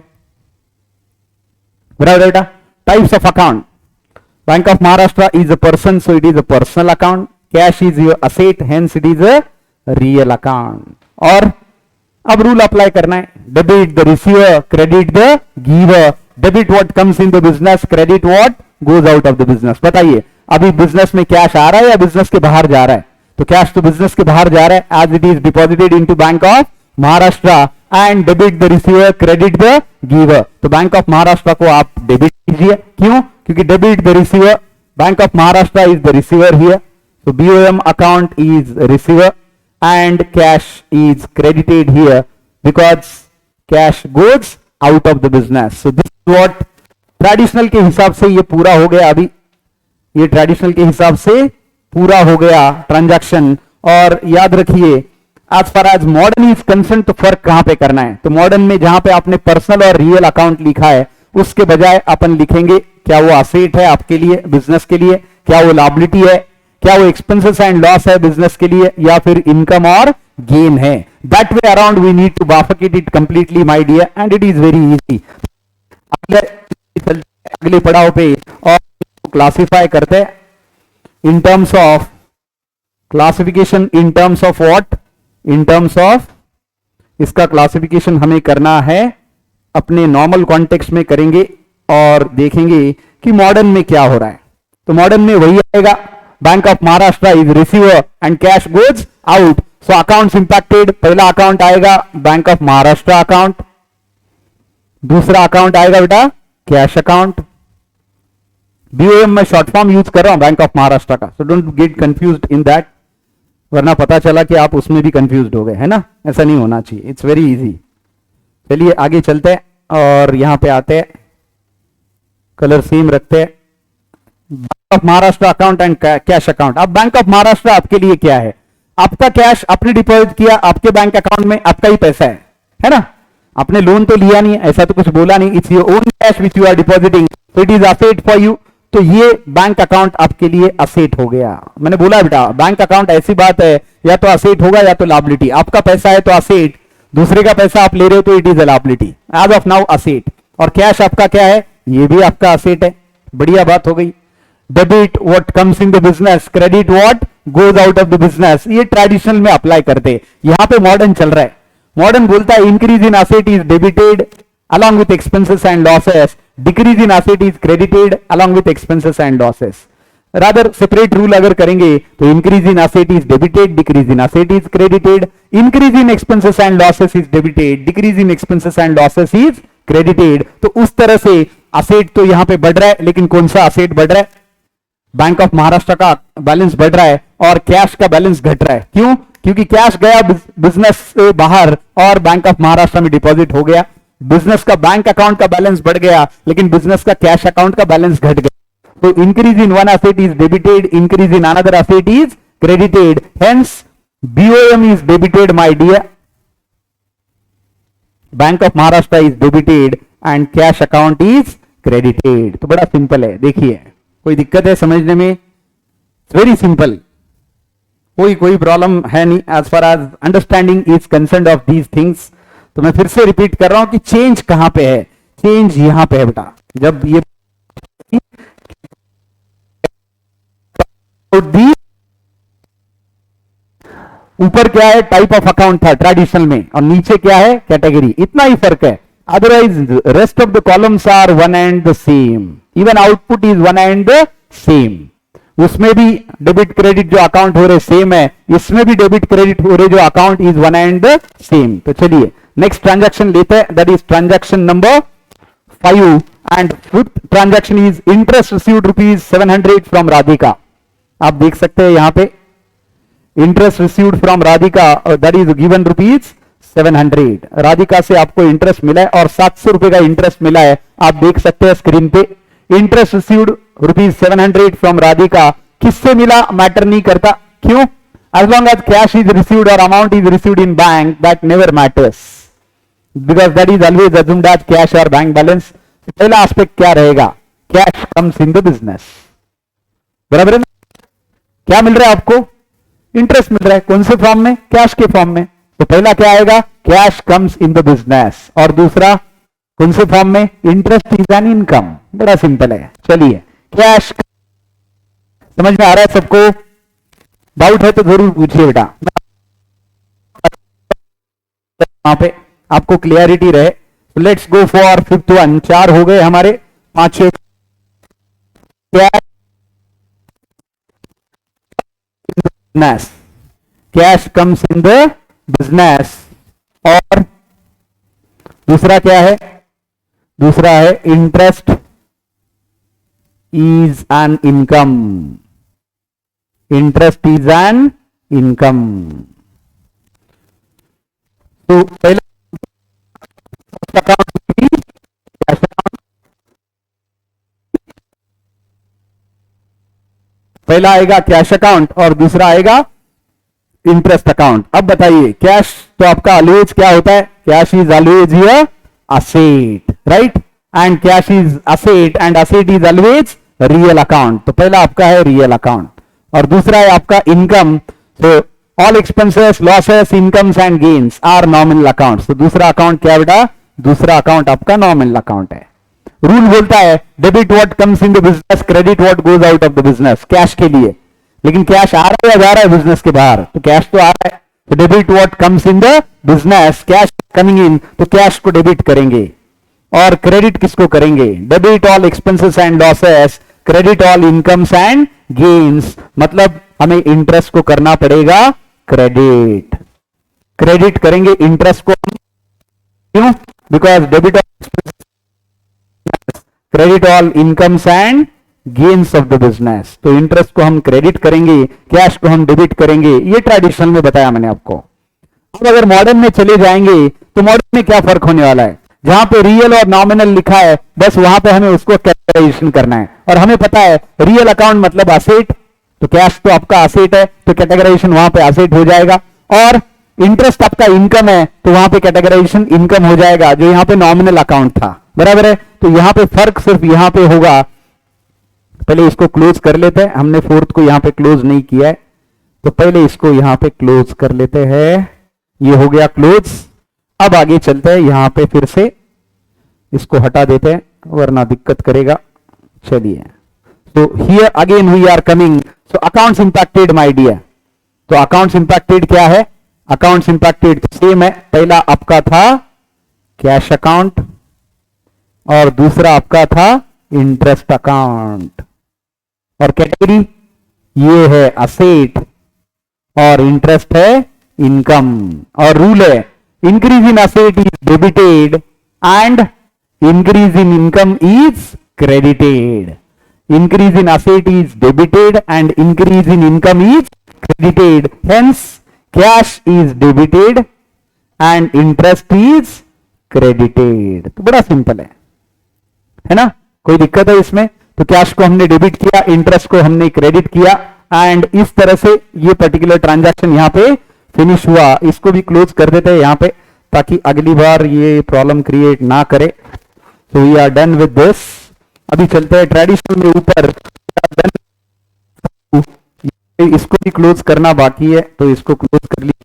बराबर बेटा. Types of account. Bank of Maharashtra is a person, so it is a personal account. Cash is your asset, hence it is a real account. और अब rule apply करना है. Debit the receiver, credit the giver. Debit what comes in the business, credit what goes out of the business. बताइए अभी business में cash आ रहा है या बिजनेस के बाहर जा रहा है? तो कैश तो बिजनेस के बाहर जा रहा है, as it is deposited into bank of Maharashtra. And debit the receiver, credit the giver. तो बैंक ऑफ महाराष्ट्र को आप डेबिट कीजिए. क्यों? क्योंकि debit the receiver, bank of Maharashtra is the receiver here. तो BOM account is receiver and cash is credited here because cash goes out of the business. So this is what traditional के हिसाब से ये पूरा हो गया. अभी ये ट्रेडिशनल के हिसाब से पूरा हो गया ट्रांजैक्शन. और याद रखिए as far as modern is concern तो फर्क कहां पे करना है? तो मॉडर्न में जहां पे आपने पर्सनल और रियल अकाउंट लिखा है उसके बजाय अपन लिखेंगे क्या वो असेट है आपके लिए, बिजनेस के लिए, क्या वो लायबिलिटी है, क्या वो एक्सपेंसेस एंड लॉस है बिजनेस के लिए, या फिर इनकम और गेन है. That way around we need to bifurcate it completely my dear and it is very easy. अगले पड़ाव पे और क्लासिफाई करते in terms of classification, in terms of what? In terms of इसका क्लासिफिकेशन हमें करना है, अपने नॉर्मल कॉन्टेक्स्ट में करेंगे और देखेंगे कि मॉडर्न में क्या हो रहा है। तो मॉडर्न में वही आएगा, bank of Maharashtra is receiver and cash goes out, so accounts impacted. पहला अकाउंट आएगा बैंक ऑफ महाराष्ट्र अकाउंट, दूसरा अकाउंट आएगा बेटा कैश अकाउंट। बीओएम में शॉर्ट फॉर्म यूज कर रहा हूं बैंक ऑफ महाराष्ट्र का, so don't get confused in that, वरना पता चला कि आप उसमें भी कंफ्यूज्ड हो गए, है ना, ऐसा नहीं होना चाहिए, इट्स वेरी इजी। चलिए आगे चलते हैं और यहां पे आते हैं, कलर सेम रखते हैं, bank of Maharashtra account and cash account. अब बैंक ऑफ महाराष्ट्र आपके लिए क्या है, आपका कैश आपने डिपॉजिट किया आपके बैंक अकाउंट में, आपका ही पैसा है ना, आपने लोन तो लिया नहीं, ऐसा तो कुछ बोला नहीं, it's your own cash which you are depositing, so it is asset for you. तो ये बैंक अकाउंट आपके लिए असेट हो गया। मैंने बोला बेटा बैंक अकाउंट ऐसी बात है, या तो असेट होगा या तो लायबिलिटी। आपका पैसा है तो असेट, दूसरे का पैसा आप ले रहे हो तो it is a liability, as of now asset. और कैश आपका क्या है, ये भी आपका असेट है। बढ़िया बात हो गई। Debit what comes in the business, credit what goes out of the business, ये ट्रेडिशनल में अप्लाई करते। यहां पे मॉडर्न चल रहा है। मॉडर्न बोलता है increase in asset is debited along with expenses and losses, decrease in asset is credited along with expenses and losses. Rather separate rule अगर करेंगे तो increase in asset is debited, decrease in asset is credited, increase in expenses and losses is debited, decrease in expenses and losses is credited। तो उस तरह से asset तो यहां पे बढ़ रहा है, लेकिन कौन सा asset बढ़ रहा है, बैंक ऑफ महाराष्ट्र का बैलेंस बढ़ रहा है और कैश का बैलेंस घट रहा है। क्यों, क्योंकि कैश गया बिजनेस से बाहर और बैंक ऑफ महाराष्ट्र में डिपॉजिट हो गया। बिजनेस का बैंक अकाउंट का बैलेंस बढ़ गया, लेकिन बिजनेस का कैश अकाउंट का बैलेंस घट गया। तो increase in one asset is debited, increase in another asset is credited, hence BOM is debited my dear, bank of Maharashtra is debited and cash account is credited. तो बड़ा simple है, देखिए कोई दिक्कत है समझने में, वेरी सिंपल, कोई प्रॉब्लम है नहीं as far as understanding is concern of these things. तो मैं फिर से रिपीट कर रहा हूं कि चेंज कहां पे है, चेंज यहां पे है बेटा। जब ये ऊपर क्या है, टाइप ऑफ अकाउंट था ट्रेडिशनल में, और नीचे क्या है, कैटेगरी, इतना ही फर्क है। Otherwise rest of the columns are one and the same, even output is one and the same. उसमें भी डेबिट क्रेडिट जो अकाउंट हो रहे सेम है, इसमें भी डेबिट क्रेडिट हो रहे जो account is one and the same. तो चलिए नेक्स्ट ट्रांजैक्शन लेते हैं, that is transaction number 5 and fifth transaction is interest received ₹700 from Radhika. आप देख सकते हैं यहां पे interest received from Radhika, that is given ₹700। Radhika से आपको इंटरेस्ट मिला है और 700 रुपए का इंटरेस्ट मिला है, आप देख सकते हैं स्क्रीन पे। इंटरेस्ट रिसीव्ड ₹700 फ्रॉम राधिका, किससे मिला मैटर नहीं करता, क्यों, as long as cash is received or amount is received in bank, that never matters because that is always assumed as cash or bank balance। पहला एस्पेक्ट क्या रहेगा, cash comes in the business, बराबर है ना। क्या मिल रहा है आपको, इंटरेस्ट मिल रहा है, कौन से फॉर्म में, कैश के फॉर्म में। तो पहला क्या आएगा, cash comes in the business, और दूसरा कौन से फॉर्म में, इंटरेस्ट इज एन इनकम। बड़ा सिंपल है। चलिए कैश समझ में आ रहा है सबको, डाउट है तो जरूर पूछिए बेटा, वहां पे आपको क्लियरिटी रहे। Let's go for fifth one, 4 हो गए हमारे, 5 business, cash comes in the business. और दूसरा क्या है, दूसरा है interest is an income, interest is an income. तो पहला पहला आएगा कैश अकाउंट और दूसरा आएगा इंटरेस्ट अकाउंट। अब बताइए कैश तो आपका ऑलवेज क्या होता है, cash is always here asset, right, and cash is asset and asset is always real account. तो पहला आपका है रियल अकाउंट और दूसरा है आपका इनकम। तो all expenses, losses, incomes and gains are nominal accounts. तो दूसरा अकाउंट क्या बेटा, दूसरा अकाउंट आपका नॉमिनल अकाउंट है। रूल बोलता है debit what comes in the business, credit what goes out of the business, cash के लिए। लेकिन कैश आ रहा है या जा रहा है बिजनेस के बाहर, तो कैश तो आ रहा है, तो debit what comes in the business, cash coming in, तो कैश को डेबिट करेंगे। और क्रेडिट किसको करेंगे? Debit all expenses and losses, credit all incomes and gains, मतलब हमें इंटरेस्ट को करना पड़ेगा क्रेडिट। क्रेडिट करेंगे इंटरेस्ट को, क्यों? Because debit all credit all incomes and gains of the business, तो इंटरेस्ट को हम क्रेडिट करेंगे, कैश को हम डेबिट करेंगे। ये ट्रेडिशनल में बताया मैंने आपको। अब अगर मॉडर्न में चले जाएंगे तो मॉडर्न में क्या फर्क होने वाला है? जहां पे रियल और नॉमिनल लिखा है बस वहां पे हमें उसको कैटेगराइजेशन करना है, और हमें पता है रियल अकाउंट मतलब असेट, तो कैश तो आपका असेट है, तो कैटेगराइजेशन वहां पे असेट हो जाएगा। और इंटरेस्ट आपका इनकम है, तो वहां पे कैटेगराइजेशन इनकम हो जाएगा, जो यहां पे नॉमिनल अकाउंट था, बराबर है। तो यहां पे फर्क सिर्फ यहां पे होगा। पहले इसको क्लोज कर लेते हैं, हमने फोर्थ को यहां पे क्लोज नहीं किया है, तो पहले इसको यहां पे क्लोज कर लेते हैं। ये हो गया क्लोज। अब आगे चलते हैं, यहां पे फिर से इसको हटा देते हैं वरना दिक्कत करेगा। चलिए, तो here again we are coming, so accounts impacted my dear. तो अकाउंट्स इंपैक्टेड क्या है? अकाउंट्स इंपैक्टेड सेम है, पहला आपका था कैश अकाउंट और दूसरा आपका था इंटरेस्ट अकाउंट, और कैटेगरी ये है असेट और इंटरेस्ट है इनकम। और रूल है increase in asset is debited and increase in income is credited. Increase in asset is debited and increase in income is credited, hence cash is debited and interest is credited। तो बड़ा simple है ना? कोई दिक्कत है इसमें? तो cash को हमने डेबिट किया, इंटरेस्ट को हमने क्रेडिट किया, एंड इस तरह से ये पर्टिकुलर ट्रांजैक्शन यहां पे फिनिश हुआ। इसको भी क्लोज कर देते हैं यहां पे, ताकि अगली बार ये प्रॉब्लम क्रिएट ना करे। तो we are done with this. अभी चलते हैं ट्रेडिशनल में ऊपर। इसको भी क्लोज करना बाकी है, तो इसको क्लोज कर लीजिए।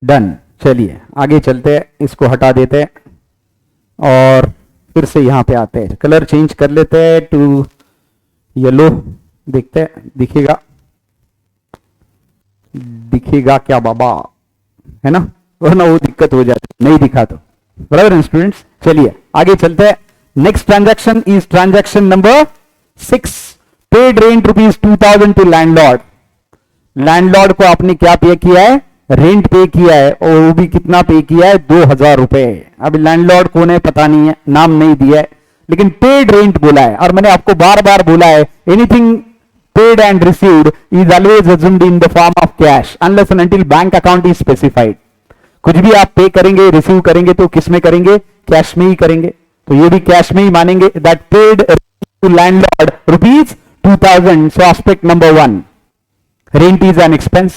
डन। चलिए आगे चलते हैं, इसको हटा देते हैं और फिर से यहां पे आते हैं। कलर चेंज कर लेते हैं टू येलो, देखते हैं दिखेगा, दिखेगा क्या बाबा, है ना? वरना वो दिक्कत हो जाती, नहीं दिखा तो। बराबर स्टूडेंट्स, चलिए आगे चलते हैं। Next transaction is transaction number 6। Paid rent ₹2000 to landlord. Landlord को आपने क्या पे किया है? रेंट पे किया है, और वो भी कितना पे किया है? 2000 रुपए। अब लैंडलॉर्ड कौन है पता नहीं है, नाम नहीं दिया है, लेकिन पेड रेंट बोला है। और मैंने आपको बार बार बोला है, anything paid and received is always assumed in the form of cash unless and until bank account is specified. कुछ भी आप पे करेंगे, रिसीव करेंगे, तो किस में करेंगे? कैश में ही करेंगे। तो ये भी कैश में ही मानेंगे। That paid to landlord ₹2000। So aspect number 1, rent is an expense,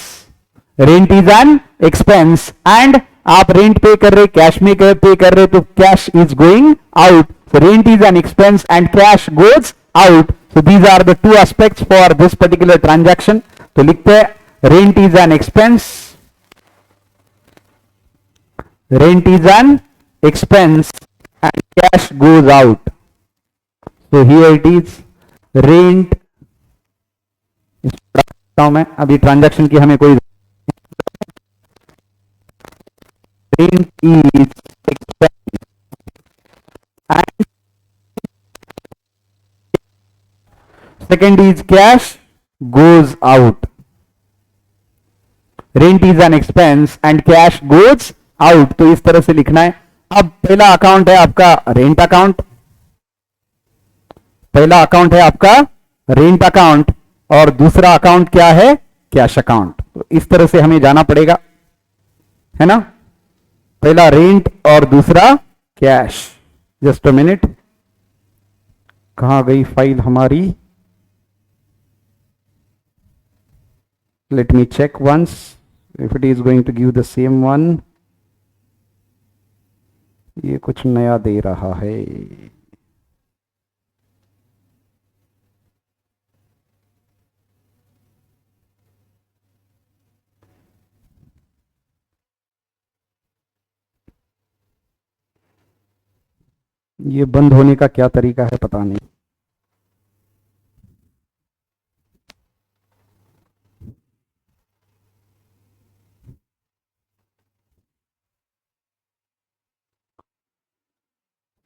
rent is an expense, and आप रेंट पे कर रहे, कैश में पे कर रहे, तो cash is going out. So rent is an expense and cash goes out. So these are the two aspects for this particular transaction. तो लिखते हैं rent is an expense, rent is an expense and cash goes out. So here it is rent। इसको रखता हूं मैं, अभी transaction की हमें कोई rent is expense and second is cash goes out. Rent is an expense and cash goes out। तो इस तरह से लिखना है। अब पहला अकाउंट है आपका रेंट अकाउंट, पहला अकाउंट है आपका रेंट अकाउंट, और दूसरा अकाउंट क्या है? Cash account. तो इस तरह से हमें जाना पड़ेगा, है ना? पहला रेंट और दूसरा कैश। जस्ट अ मिनट, कहां गई फाइल हमारी? Let me check once if it is going to give the same one। ये कुछ नया दे रहा है। ये बंद होने का क्या तरीका है पता नहीं।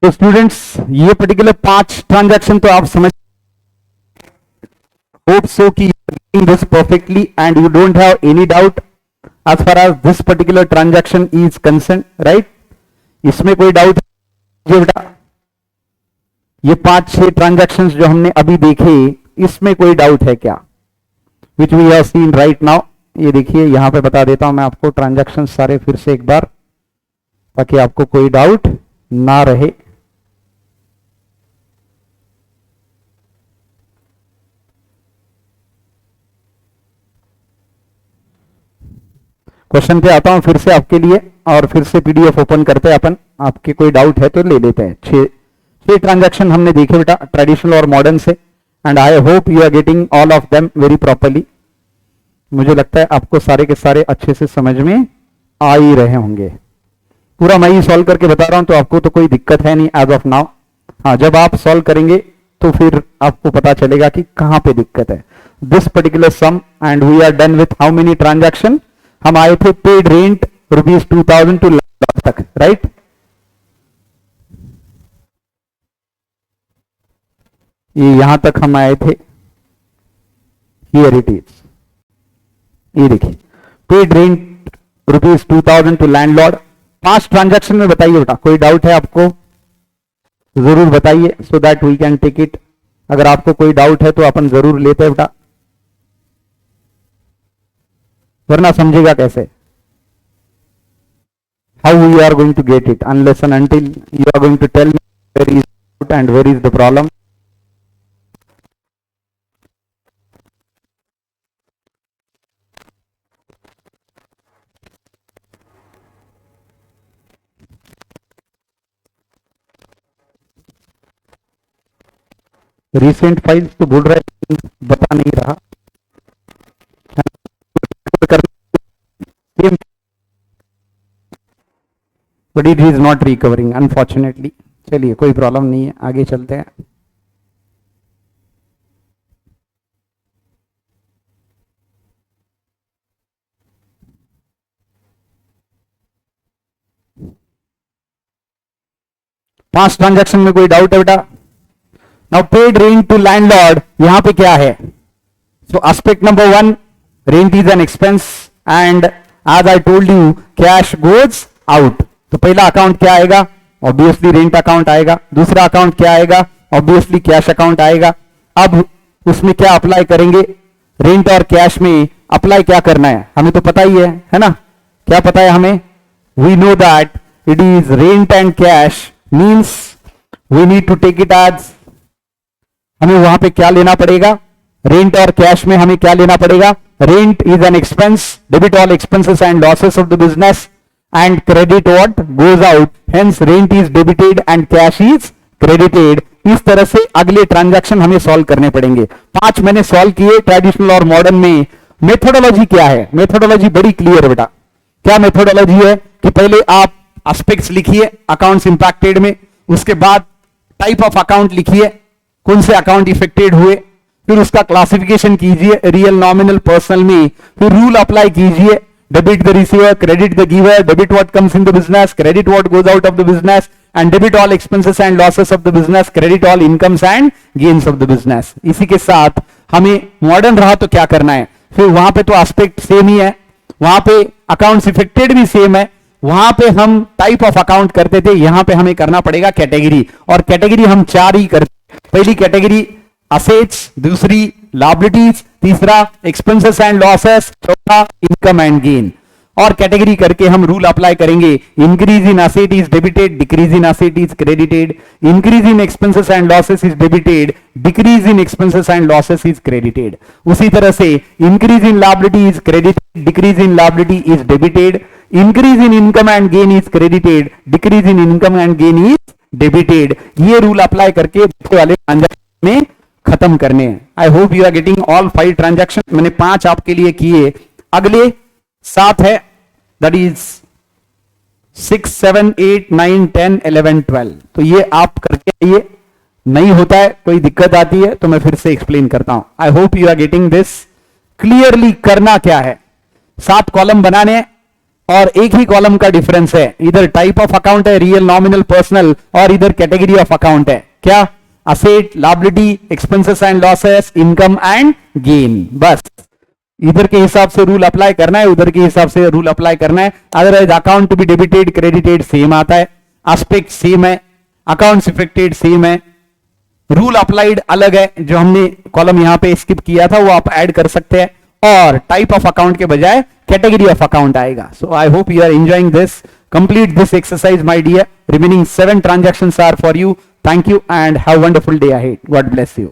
तो स्टूडेंट्स ये पर्टिकुलर 5 ट्रांजैक्शन तो आप समझ, होप सो कि doing this perfectly and you don't have any doubt as far as this particular transaction is concerned, right? इसमें कोई डाउट है बेटा? ये 5-6 ट्रांजैक्शंस जो हमने अभी देखे, इसमें कोई डाउट है क्या? Which we have seen right now. ये देखिए यहां पे बता देता हूं मैं आपको ट्रांजैक्शंस सारे फिर से एक बार, ताकि आपको कोई डाउट ना रहे। क्वेश्चन पे आता हूं फिर से आपके लिए, और फिर से पीडीएफ ओपन करते हैं अपन। आपके कोई डाउट है तो ले लेते हैं। 6 ट्रांजैक्शन हमने देखे बेटा, ट्रेडिशनल और मॉडर्न से, and I hope you are getting all of them very properly. मुझे लगता है आपको सारे के सारे अच्छे से समझ में आ ही रहे होंगे। पूरा मैं ही सॉल्व करके बता रहा हूं, तो आपको तो कोई दिक्कत है नहीं एज ऑफ नाउ। हाँ, जब आप सॉल्व करेंगे तो फिर आपको पता चलेगा कि कहां पे दिक्कत है। This particular sum and we are done with how many transaction? हम आए थे पेड रेंट ₹2000 टू लैंडलॉर्ड तक, राइट? ये यहां तक हम आए थे। हियर इट इज, ये देखिए, paid rent ₹2000 to landlord. 5 transaction में बताइए बेटा, कोई डाउट है आपको? जरूर बताइए, so that we can take it. अगर आपको कोई डाउट है तो अपन जरूर लेते हैं बेटा, वरना समझेगा कैसे? How we are going to get it unless and until you are going to tell me where is doubt and where is the problem. Recent files तो बोल रहा है, बता नहीं रहा। But it is not recovering unfortunately. चलिए कोई problem नहीं है, आगे चलते हैं। पांच ट्रांजैक्शन में कोई डाउट है बेटा? Now paid rent to landlord, यहां पे क्या है? So aspect number 1, rent is an expense and as I told you cash goes out. तो पहला अकाउंट क्या आएगा? ऑब्वियसली रेंट अकाउंट आएगा। दूसरा अकाउंट क्या आएगा? ऑब्वियसली कैश अकाउंट आएगा। अब उसमें क्या अप्लाई करेंगे? रेंट और कैश में अप्लाई क्या करना है हमें तो पता ही है ना? क्या पता है हमें? We know that it is rent and cash, means we need to take it as, हमें वहां पे क्या लेना पड़ेगा? रेंट और कैश में हमें क्या लेना पड़ेगा? Rent is an expense, debit all expenses and losses of the business and credit what goes out, hence rent is debited and cash is credited। इस तरह से अगले ट्रांजैक्शन हमें सॉल्व करने पड़ेंगे। 5 मैंने सॉल्व किए ट्रेडिशनल और मॉडर्न में। मेथोडोलॉजी क्या है? मेथोडोलॉजी बड़ी क्लियर है बेटा। क्या मेथोडोलॉजी है कि पहले आप एस्पेक्ट्स लिखिए अकाउंट्स इंपैक्टेड में, उसके बाद टाइप ऑफ अकाउंट लिखिए, कौन से अकाउंट इफेक्टेड हुए, फिर उसका क्लासिफिकेशन कीजिए रियल, नॉमिनल, पर्सनल में, फिर रूल अप्लाई कीजिए, debit the receiver, credit the giver, debit what comes in the business, credit what goes out of the business, and debit all expenses and losses of the business, credit all incomes and gains of the business। इसी के साथ हमें modern रहा तो क्या करना है? फिर वहां पे तो एस्पेक्ट सेम ही है, वहां पे अकाउंट्स इफेक्टेड भी सेम है, वहां पे हम टाइप ऑफ अकाउंट करते थे, यहां पे हमें करना पड़ेगा कैटेगरी। और कैटेगरी हम 4 ही करते। पहली कैटेगरी असेट्स, दूसरी लायबिलिटीज, तीसरा एक्सपेंसेस एंड लॉसेस, चौथा इनकम एंड गेन। और कैटेगरी करके हम रूल अप्लाई करेंगे। Increase in asset is debited, decrease in asset is credited, increase in expenses and losses is debited, decrease in expenses and losses is credited. उसी तरह से increase in liability is credited, decrease in liability is debited, increase in income and gain is credited, decrease in income and gain is debited. ये rule apply करके वाले transaction में खत्म करने हैं। I hope you are getting all 5 transaction. मैंने 5 आपके लिए किए, अगले 7 है, दैट इज 6, 7, 8, 9, 10, 11, 12। तो ये आप करके आइए। नहीं होता है, कोई दिक्कत आती है तो मैं फिर से एक्सप्लेन करता हूं। I hope you are getting this clearly. करना क्या है? 7 कॉलम बनाने हैं, और एक ही कॉलम का डिफरेंस है, इधर टाइप ऑफ अकाउंट है रियल नॉमिनल पर्सनल और इधर कैटेगरी ऑफ अकाउंट है क्या, asset liability expenses and losses income and gain. बस इधर के हिसाब से रूल अप्लाई करना है, उधर के हिसाब से रूल अप्लाई करना है। Otherwise account to be debited credited same आता है, एस्पेक्ट सेम है, अकाउंट्स इफेक्टेड सेम है, रूल अप्लाइड अलग है। जो हमने कॉलम यहां पे स्किप किया था वो आप ऐड कर सकते हैं और टाइप ऑफ अकाउंट के बजाय कैटेगरी ऑफ अकाउंट आएगा। So I hope you are enjoying this. Complete this exercise my dear. Remaining 7 transactions are for you. Thank you and have a wonderful day ahead. God bless you.